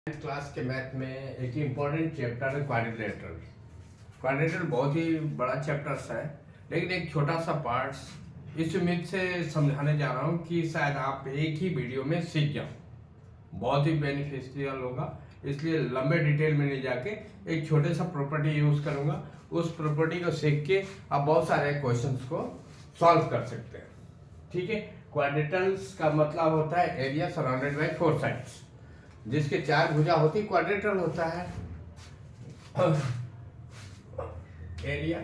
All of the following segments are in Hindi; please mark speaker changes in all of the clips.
Speaker 1: क्लास के मैथ में एक इम्पॉर्टेंट चैप्टर है क्वाड्रिलेटरल। क्वाड्रिलेटरल बहुत ही बड़ा चैप्टर्स है, लेकिन एक छोटा सा पार्ट्स इस उम्मीद से समझाने जा रहा हूँ कि शायद आप एक ही वीडियो में सीख जाओ, बहुत ही बेनिफिशियल होगा। इसलिए लंबे डिटेल में नहीं जाके एक छोटे सा प्रॉपर्टी यूज करूंगा। उस प्रॉपर्टी को सीख के आप बहुत सारे क्वेश्चंस को सॉल्व कर सकते हैं। ठीक है। क्वाड्रिलेटरल्स का मतलब होता है area surrounded by four sides, जिसके चार भुजा होती क्वाड्रिलेटरल होता है। Area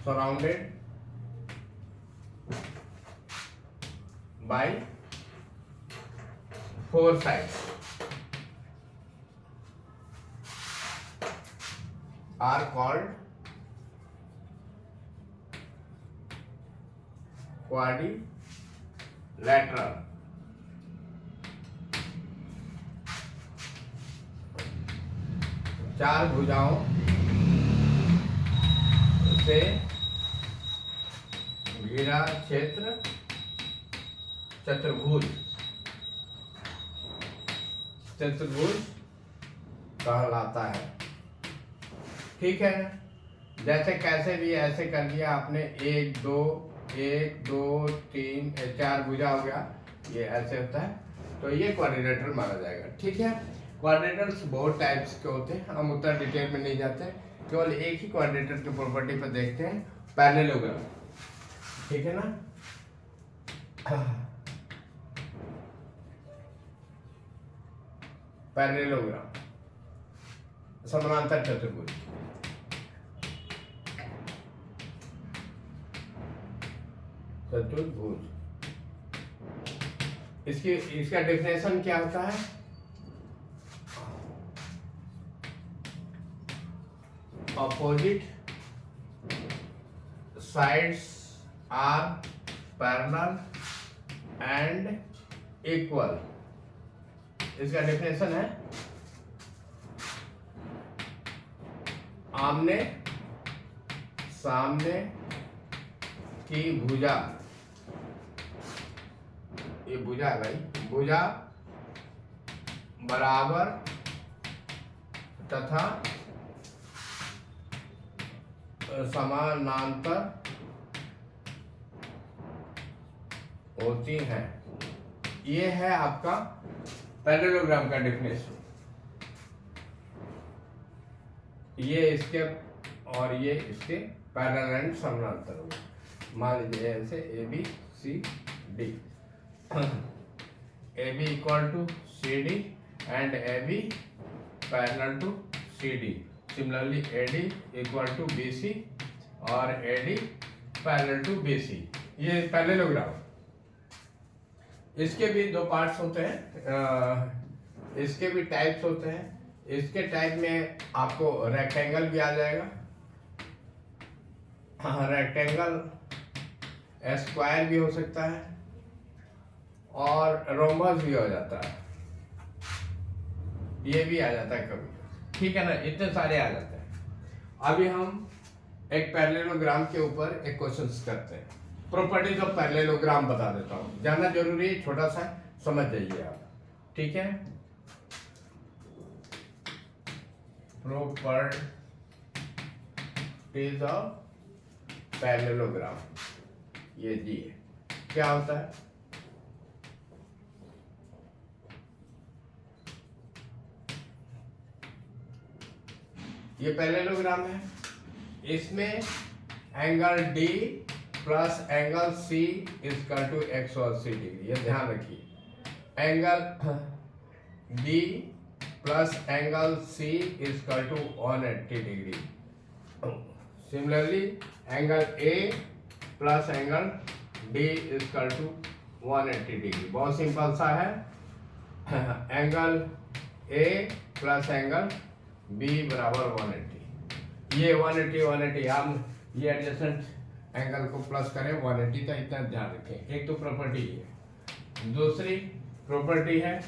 Speaker 1: surrounded by four sides are called quadrilateral. चार भुजाओं से घिरा क्षेत्र चतुर्भुज कहलाता है। ठीक है। जैसे कैसे भी ऐसे कर लिया आपने, एक दो तीन चार भुजा हो गया, ये ऐसे होता है, तो ये क्वाड्रिलेटरल माना जाएगा। ठीक है। क्वाड्रिलेटरल्स बहुत टाइप्स के होते हैं, हम उतना डिटेल में नहीं जाते, केवल एक ही क्वाड्रिलेटरल की प्रॉपर्टी पर देखते हैं, पैरेललोग्राम। ठीक है ना। पैरेललोग्राम समानांतर चतुर्भुज। इसका डेफिनेशन क्या होता है? Opposite sides are parallel and equal. इसका डेफिनेशन है आमने सामने की भुजा, ये भुजा है भाई, भुजा बराबर तथा समानांतर होती हैं। ये है आपका पैरेललोग्राम का डेफिनेशन। ये इसके और ये इसके पैरेलल एंड समानांतर होगा। मान लीजिए ऐसे A B C D, A B equal to C D and A B parallel to C D. Similarly A D equal to B C और A D parallel to B C. ये पैरेललोग्राम। इसके भी दो पार्ट्स होते हैं, इसके भी टाइप्स होते हैं। इसके टाइप में आपको रेक्टेंगल भी आ जाएगा, रेक्टेंगल, स्क्वायर भी हो सकता है और रोम्बस भी हो जाता है, ये भी आ जाता है कभी। ठीक है ना, इतने सारे आ जाते हैं। अभी हम एक पैरेललोग्राम के ऊपर एक क्वेश्चन करते हैं। प्रॉपर्टीज ऑफ पैरेललोग्राम बता देता हूँ, जानना जरूरी है, छोटा सा समझ जाइए आप। ठीक है। प्रॉपर्टीज ऑफ पैरेललोग्राम, ये जी है। क्या होता है? ये पैरेललोग्राम है, इसमें angle D plus angle C equal to 180 degree, ये ध्यान रखिए। Angle D plus angle C equal to 180 degree. Similarly angle A plus angle D equal to 180 degree. बहुत सिंपल सा है। Angle A plus angle B बराबर 180। ये 180 हम ये एडजेसेंट एंगल को प्लस करें 180 का, इतना ध्यान रखें। एक तो प्रॉपर्टी है। दूसरी प्रॉपर्टी है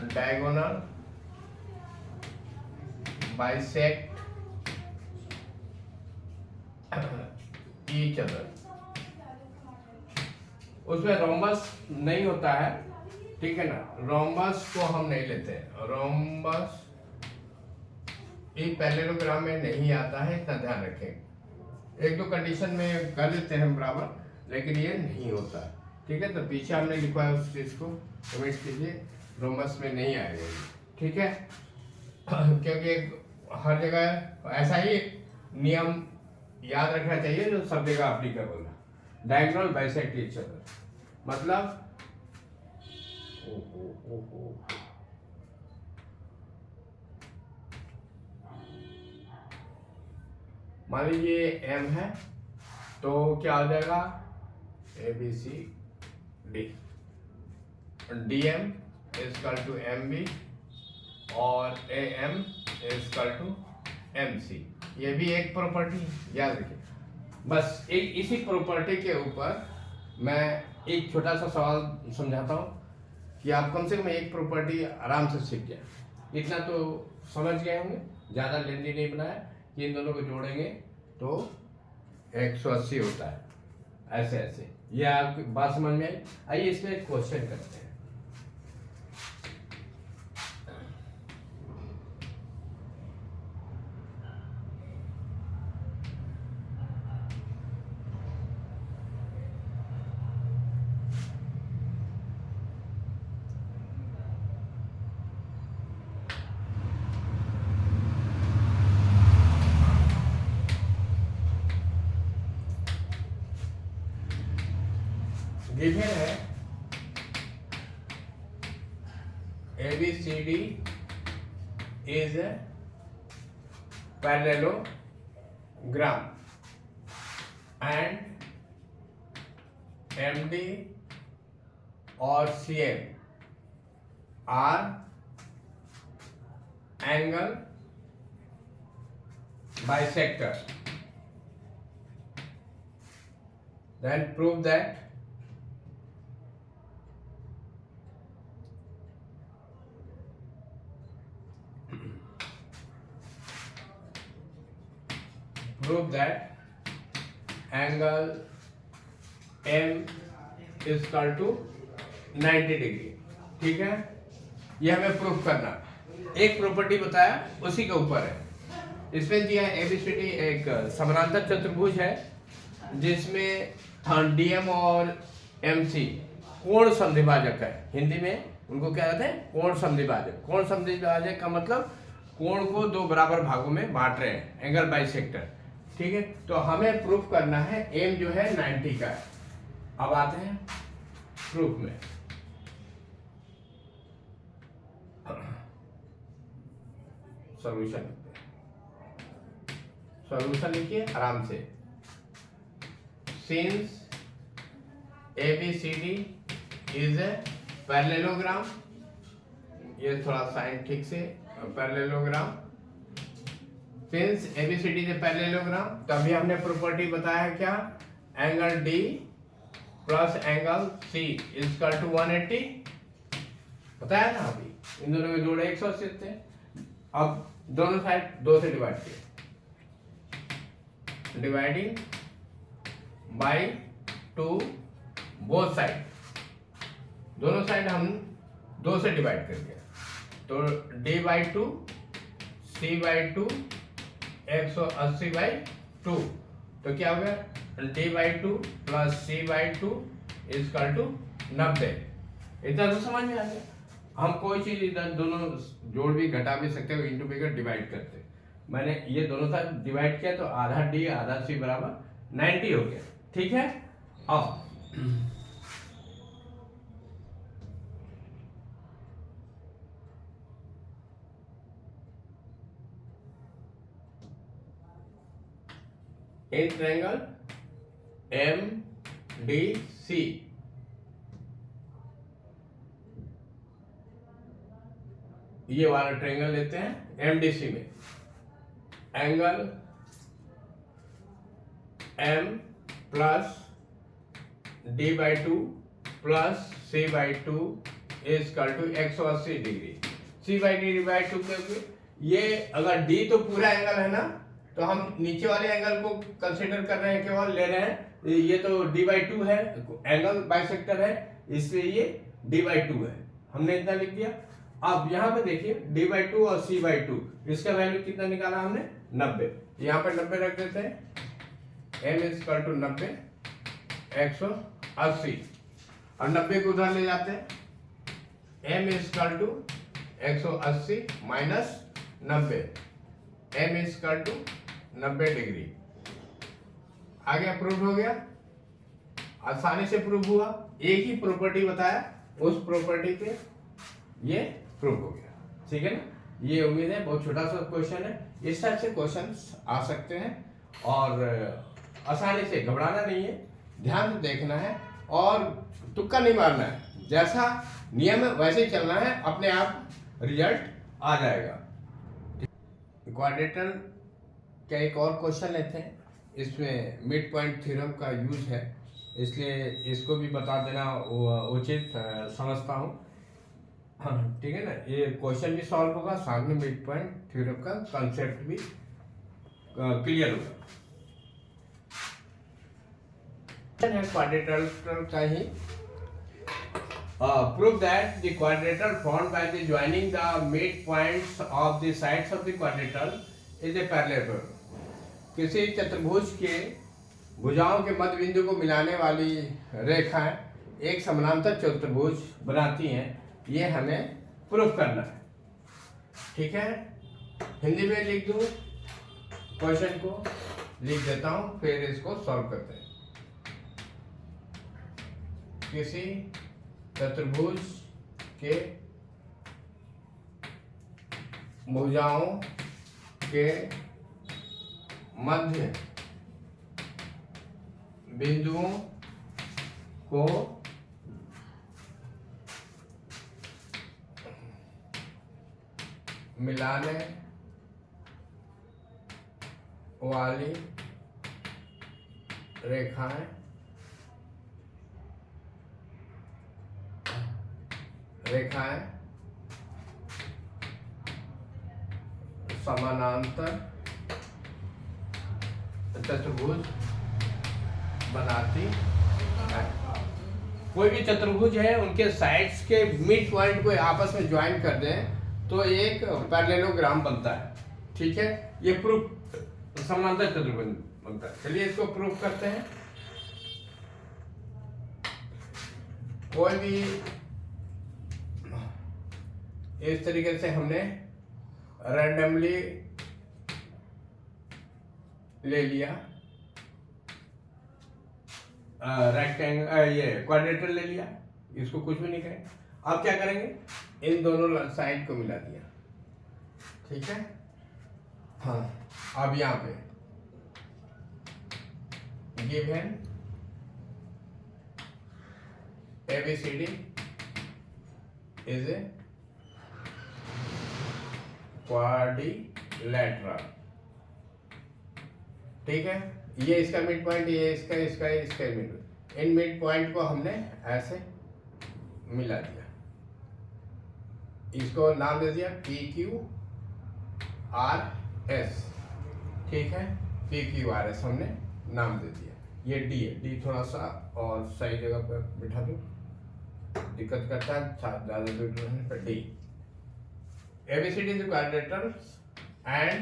Speaker 1: डायगोनल बाइसेक्ट each other। उसमें रोम्बस नहीं होता है, ठीक है ना, रोम्बस को हम नहीं लेते हैं, रोम्बस एक पैरेललोग्राम में नहीं आता है, इतना ध्यान रखें। एक दो कंडीशन में कर लेते हैं बराबर, लेकिन ये नहीं होता है, ठीक है। तो पीछे हमने लिखा है उस चीज को ओमिट कीजिए, रोम्बस में नहीं आएगा, ठीक है। क्योंकि हर जगह ऐसा ही नियम याद रखना चाहिए जो सब जगह एप्लीकेबल है। डायगोनल बाइसेक्ट ईच अदर मतलब मान लीजिए एम है तो क्या हो जाएगा, A B C D, D M equal to M B और A M equal to M C. ये भी एक प्रॉपर्टी याद रखिए। बस एक इसी प्रॉपर्टी के ऊपर मैं एक छोटा सा सवाल समझाता हूँ कि आप कम से कम एक प्रॉपर्टी आराम से सीख जाए। इतना तो समझ गए होंगे, ज़्यादा लेंदी नहीं बनाया कि इन दोनों को जोड़ेंगे तो 180 होता है, ऐसे ऐसे। ये आपकी बात समझ में आई? आइए इसमें एक क्वेश्चन करते हैं। गिवन है ABCD is a parallelogram and MD or CM are angle bisector. Then prove that angle M is equal to 90 degree, ठीक है। ये हमें प्रूफ करना, एक प्रॉपर्टी बताया उसी के ऊपर है। इसमें दिया है ABCD एक समानांतर चतुर्भुज है जिसमें DM और MC कोण समद्विभाजक है। हिंदी में उनको क्या कहते हैं, कोण समद्विभाजक। कोण समद्विभाजक का मतलब कोण को दो बराबर भागों में बांट रहे हैं, एंगल बाइसेक्टर, ठीक है। तो हमें प्रूफ करना है एम जो है 90 का है। अब आते हैं प्रूफ में। सॉल्यूशन लिखिए आराम से। Since ABCD is a parallelogram, ये थोड़ा साइन ठीक से, parallelogram. Since ABCD is a parallelogram, तभी हमने प्रॉपर्टी बताया है क्या, angle D plus angle C is equal to 180, बताया ना अभी। इन दोनों के जोड़े 180 थे। अब दोनों साइड 2 से डिवाइड किए, डिवाइडिंग बाय 2 बोथ साइड, दोनों साइड हम 2 से डिवाइड कर दिया, तो D/2 C/2 180/2, तो क्या हो गया D/2 plus C/2 is equal to 90। इतना तो समझ में आ गया। हम कोई चीज इधर दोनों जोड़ भी घटा भी सकते हो, इंटू भी कर डिवाइड करते। मैंने ये दोनों साथ डिवाइड किया तो आधा D आधा C बराबर 90 हो गया, ठीक है। अब इन ट्रायंगल MDC ये वाला ट्रायंगल लेते हैं। MDC में angle M plus D/2 plus C/2 is equal to 180 degree. C/D/2 क्योंकि ये अगर D तो पूरा एंगल है ना, तो हम नीचे वाले एंगल को कंसीडर कर रहे हैं, केवल ले रहे हैं ये तो d/2 है, एंगल बाइसेक्टर है, इसलिए ये d/2 है, हमने इतना लिख दिया। अब यहाँ पे देखिए d/2 और c/2, इसका वैल्यू कितना निकाला हमने 90, यहाँ पे 90 रख देते हैं, m = 90 180 और 90 को उधर ले जाते हैं, m = 180 माइनस 90, m = 90 डिग्री। आगे प्रूव हो गया, आसानी से प्रूव हुआ, एक ही प्रॉपर्टी बताया, उस प्रॉपर्टी पे ये प्रूव हो गया, ठीक है ना। ये उम्मीद है बहुत छोटा सा क्वेश्चन है, इस टाइप से क्वेश्चंस आ सकते हैं और आसानी से, घबराना नहीं है, ध्यान से देखना है और तुक्का नहीं मारना है, जैसा नियम है वैसे ही चलना है, अपने आप रिजल्ट आ जाएगा। क्वाड्रेटर का एक और क्वेश्चन लेते हैं, इसमें मिड पॉइंट थ्योरम का यूज है, इसलिए इसको भी बता देना उचित समझता हूँ, हाँ ठीक है ना। ये क्वेश्चन भी सॉल्व होगा, साथ में मिड पॉइंट थ्योरम का कंसेप्ट भी क्लियर होगा। क्वाड्रेटर का ही prove that the quadrilateral formed by the joining the midpoints of the sides of the quadrilateral is a parallel। किसी चतुर्भुज के भुजाओं के मध्य बिंदु को मिलाने वाली रेखाएं एक समानांतर चतुर्भुज बनाती हैं, ये हमें प्रूफ करना है, ठीक है। हिंदी में लिख दूं, क्वेश्चन को लिख देता हूं, फिर इसको सॉल्व करते हैं। किसी चतुर्भुज के भुजाओं के मध्य बिंदुओं को मिलाने वाली रेखाएं समानांतर चतुर्भुज बनाती है। कोई भी चतुर्भुज है, उनके साइड्स के मिड पॉइंट को आपस में ज्वाइन कर दें तो एक पैरेललोग्राम बनता है, ठीक है। ये प्रूफ समानांतर चतुर्भुज बनता है। चलिए इसको प्रूफ करते हैं। कोई भी इस तरीके से हमने रैंडमली ले लिया, रेक्टेंगल, ये क्वाड्रेटर ले लिया, इसको कुछ भी नहीं करें। अब क्या करेंगे, इन दोनों साइड को मिला दिया, ठीक है। हाँ, अब यहाँ पे given ABCD is a quadrilateral, ठीक है। ये इसका मिड पॉइंट, ये इसका मिड, इन मिड पॉइंट को हमने ऐसे मिला दिया, इसको नाम दे दिया PQRS, ठीक है। PQRS हमने नाम दे दिया। ये D है, D थोड़ा सा और सही जगह पर बिठा दो, दिक्कत करता है ज्यादा दूर रहने पर। D ABCD is quadrilateral and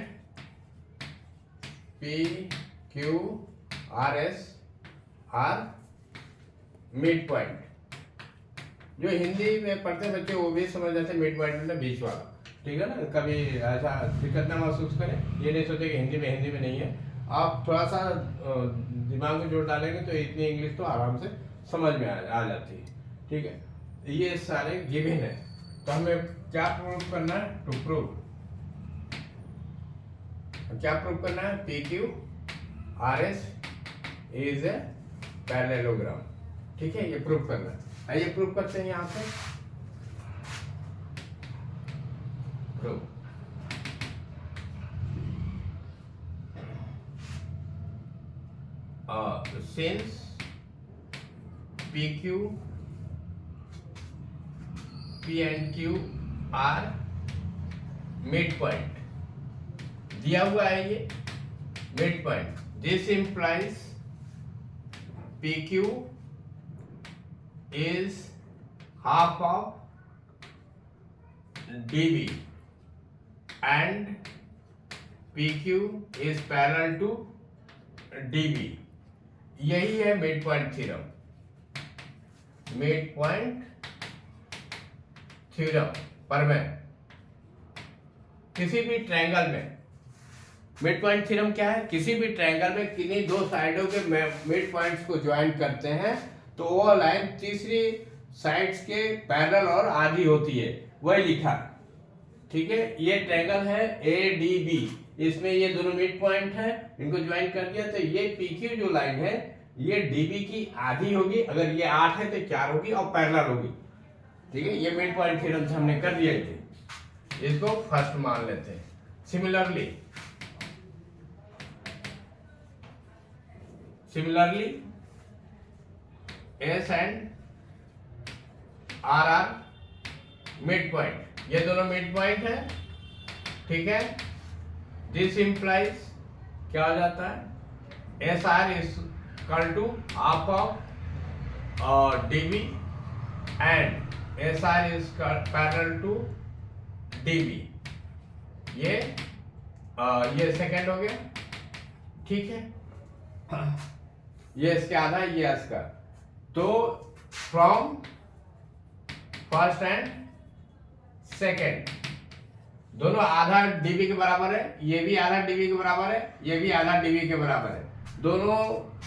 Speaker 1: PQRS are mid point. जो हिंदी में पढ़ते बच्चे वो भी समझ जाते हैं, मिड पॉइंट मतलब बीच वाला, ठीक है ना। कभी ऐसा दिक्कत ना महसूस करें, ये नहीं सोचे कि हिंदी में नहीं है। आप थोड़ा सा दिमाग में जोड़ डालेंगे तो इतनी इंग्लिश तो आराम से समझ में आ जाती है, ठीक है। ये सारे गिवन है, तो हमें क्या प्रूव करना है, टू प्रूव, क्या प्रूव करना है, PQRS इज ए पैरेललोग्राम, ठीक है। ये प्रूव करना है, आइए प्रूव करते हैं। यहाँ पे prove, since PQ, P and Q are mid point दिया हुआ है, ये mid point, this implies PQ is half of DB and PQ is parallel to DB. यही है mid point theorem. Mid point theorem पर मैं किसी भी ट्रायंगल में मिड पॉइंट थ्योरम क्या है? किसी भी ट्रायंगल में किन्हीं दो साइडों के मिड पॉइंट्स को ज्वाइन करते हैं तो वो लाइन तीसरी साइड्स के पैरेलल और आधी होती है, वही लिखा। ठीक है, ये ट्रायंगल है ADB, इसमें ये दोनों मिड पॉइंट है, इनको ज्वाइन कर दिया तो ये PQ जो लाइन है ये DB की आधी होगी, अगर ये 8 है तो 4 होगी और पैरेलल होगी। ठीक है, ये मिड पॉइंट थ्योरम से हमने कर दिया, इसको फर्स्ट मान लेते हैं। Similarly S and R are mid point, ये दोनों मिड पॉइंट है। ठीक है, दिस इंप्लाइज क्या हो जाता है? SR is equal to half of DB and SR is parallel to DB। ये सेकंड हो गया। ठीक है, ये इसके आधा है, ये इसका। तो फ्रॉम फर्स्ट एंड सेकेंड दोनों आधा DB के बराबर है, ये भी आधा DB के बराबर है, ये भी आधा DB के बराबर है, दोनों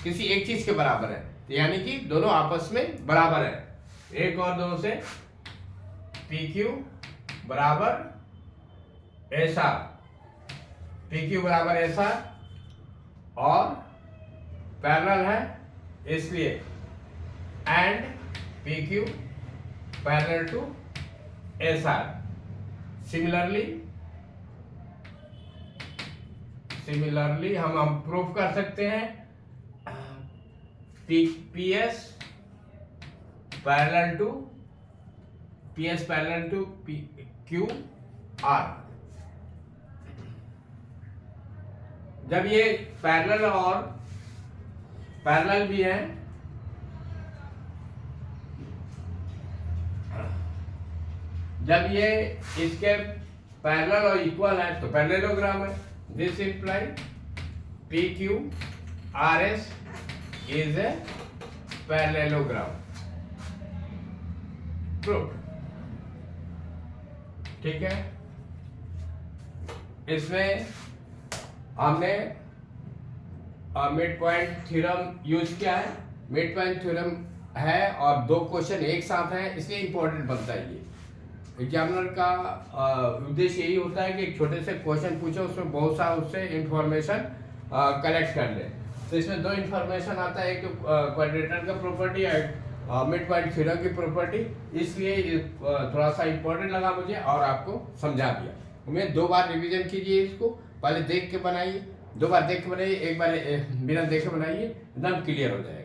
Speaker 1: किसी एक चीज के बराबर है, तो यानी कि दोनों आपस में बराबर है। एक और दो से PQ बराबर SR, PQ बराबर SR और पैरेलल है इसलिए and PQ parallel to SR। Similarly हम प्रूफ कर सकते हैं PS पैरेलल टू QR। जब ये पैरेलल और पैरेलल भी है, जब ये इसके पैरेलल और इक्वल है तो पैरेललोग्राम है। This imply PQ RS is a parallelogram. Proof. ठीक है, इसमें हमने मिड पॉइंट थ्योरम यूज किया है। मिड पॉइंट थ्योरम है और दो क्वेश्चन एक साथ हैं, इसलिए इंपॉर्टेंट बनता है। ये एग्जामिनर का उद्देश्य यही होता है कि एक छोटे से क्वेश्चन पूछे, उसमें बहुत सारा उससे इंफॉर्मेशन कलेक्ट कर ले। तो इसमें दो इंफॉर्मेशन आता है, एक तो क्वाड्रेटर का प्रॉपर्टी और मिड पॉइंट थ्योरम की प्रॉपर्टी, इसलिए थोड़ा सा इंपॉर्टेंट लगा मुझे और आपको समझा दिया। उम्मीद 2 बार रिवीजन कीजिए, इसको पहले देख के बनाइए, 2 बार देख के बनाइए, एक बार बिना देखे बनाइए, एकदम क्लियर हो जाएगा।